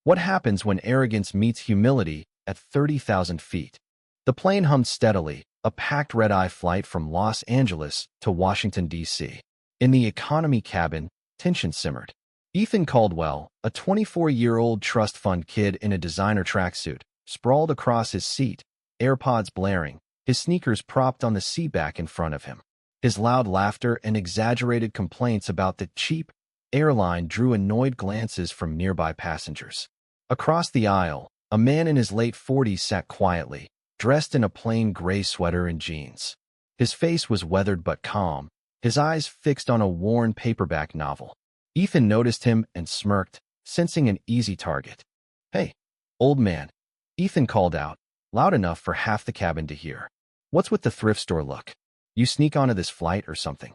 What happens when arrogance meets humility at 30,000 feet? The plane hummed steadily, a packed red-eye flight from Los Angeles to Washington, D.C. In the economy cabin, tension simmered. Ethan Caldwell, a 24-year-old trust fund kid in a designer tracksuit, sprawled across his seat, AirPods blaring, his sneakers propped on the seatback in front of him. His loud laughter and exaggerated complaints about the cheap airline drew annoyed glances from nearby passengers. Across the aisle, a man in his late 40s sat quietly, dressed in a plain gray sweater and jeans. His face was weathered but calm, his eyes fixed on a worn paperback novel. Ethan noticed him and smirked, sensing an easy target. "Hey, old man," Ethan called out, loud enough for half the cabin to hear. "What's with the thrift store look? You sneak onto this flight or something?"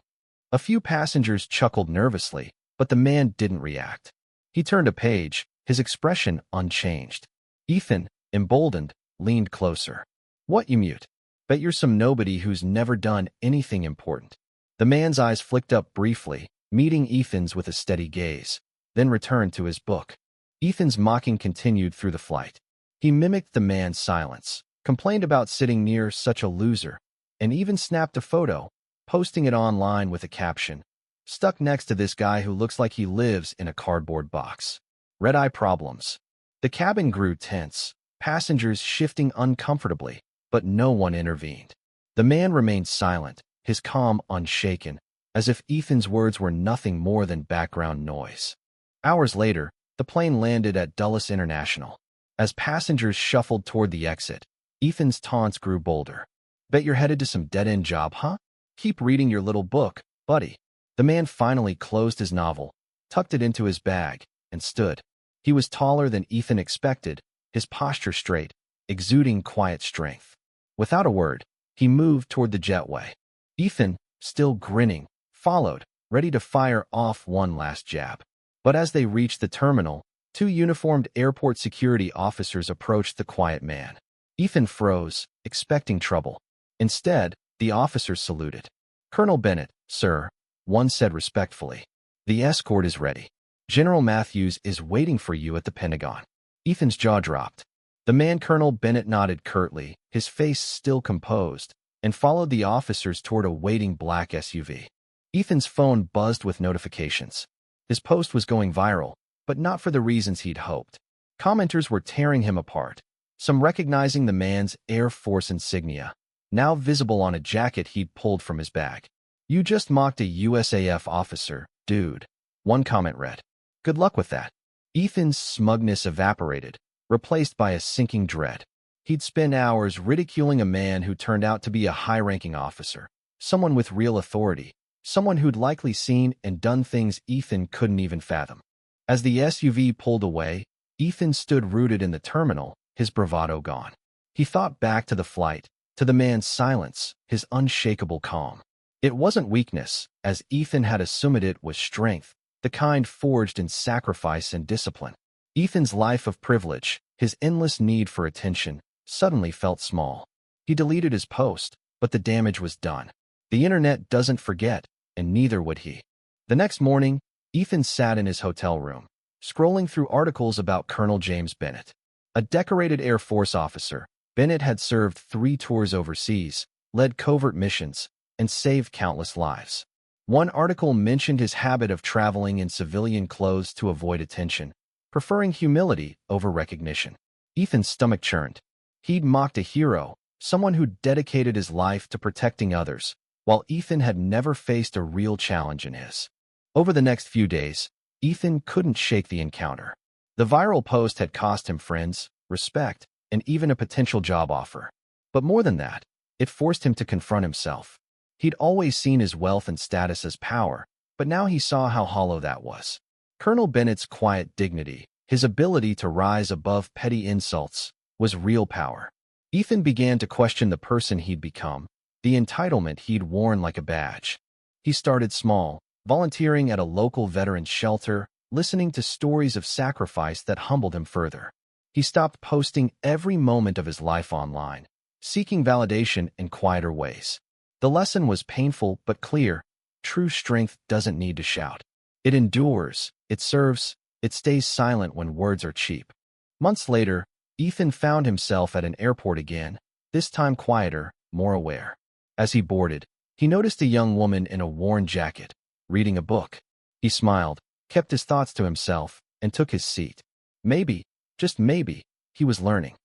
A few passengers chuckled nervously, but the man didn't react. He turned a page, his expression unchanged. Ethan, emboldened, leaned closer. "What, you mute? Bet you're some nobody who's never done anything important." The man's eyes flicked up briefly, meeting Ethan's with a steady gaze, then returned to his book. Ethan's mocking continued through the flight. He mimicked the man's silence, complained about sitting near such a loser, and even snapped a photo, posting it online with a caption, "Stuck next to this guy who looks like he lives in a cardboard box." Red-eye problems. The cabin grew tense, passengers shifting uncomfortably, but no one intervened. The man remained silent, his calm unshaken, as if Ethan's words were nothing more than background noise. Hours later, the plane landed at Dulles International. As passengers shuffled toward the exit, Ethan's taunts grew bolder. "Bet you're headed to some dead-end job, huh? Keep reading your little book, buddy." The man finally closed his novel, tucked it into his bag, and stood. He was taller than Ethan expected, his posture straight, exuding quiet strength. Without a word, he moved toward the jetway. Ethan, still grinning, followed, ready to fire off one last jab. But as they reached the terminal, two uniformed airport security officers approached the quiet man. Ethan froze, expecting trouble. Instead, the officers saluted. "Colonel Bennett, sir," one said respectfully. "The escort is ready. General Matthews is waiting for you at the Pentagon." Ethan's jaw dropped. The man Colonel Bennett nodded curtly, his face still composed, and followed the officers toward a waiting black SUV. Ethan's phone buzzed with notifications. His post was going viral, but not for the reasons he'd hoped. Commenters were tearing him apart, some recognizing the man's Air Force insignia, now visible on a jacket he'd pulled from his bag. "You just mocked a USAF officer, dude," one comment read. "Good luck with that." Ethan's smugness evaporated, replaced by a sinking dread. He'd spent hours ridiculing a man who turned out to be a high-ranking officer, someone with real authority, someone who'd likely seen and done things Ethan couldn't even fathom. As the SUV pulled away, Ethan stood rooted in the terminal, his bravado gone. He thought back to the flight, to the man's silence, his unshakable calm. It wasn't weakness, as Ethan had assumed it was strength, the kind forged in sacrifice and discipline. Ethan's life of privilege, his endless need for attention, suddenly felt small. He deleted his post, but the damage was done. The internet doesn't forget, and neither would he. The next morning, Ethan sat in his hotel room, scrolling through articles about Colonel James Bennett. A decorated Air Force officer, Bennett had served 3 tours overseas, led covert missions, and saved countless lives. One article mentioned his habit of traveling in civilian clothes to avoid attention, preferring humility over recognition. Ethan's stomach churned. He'd mocked a hero, someone who dedicated his life to protecting others, while Ethan had never faced a real challenge in his. Over the next few days, Ethan couldn't shake the encounter. The viral post had cost him friends, respect, and even a potential job offer. But more than that, it forced him to confront himself. He'd always seen his wealth and status as power, but now he saw how hollow that was. Colonel Bennett's quiet dignity, his ability to rise above petty insults, was real power. Ethan began to question the person he'd become, the entitlement he'd worn like a badge. He started small, volunteering at a local veterans shelter, listening to stories of sacrifice that humbled him further. He stopped posting every moment of his life online, seeking validation in quieter ways. The lesson was painful but clear. True strength doesn't need to shout. It endures, it serves, it stays silent when words are cheap. Months later, Ethan found himself at an airport again, this time quieter, more aware. As he boarded, he noticed a young woman in a worn jacket, reading a book. He smiled, kept his thoughts to himself, and took his seat. Maybe, just maybe, he was learning.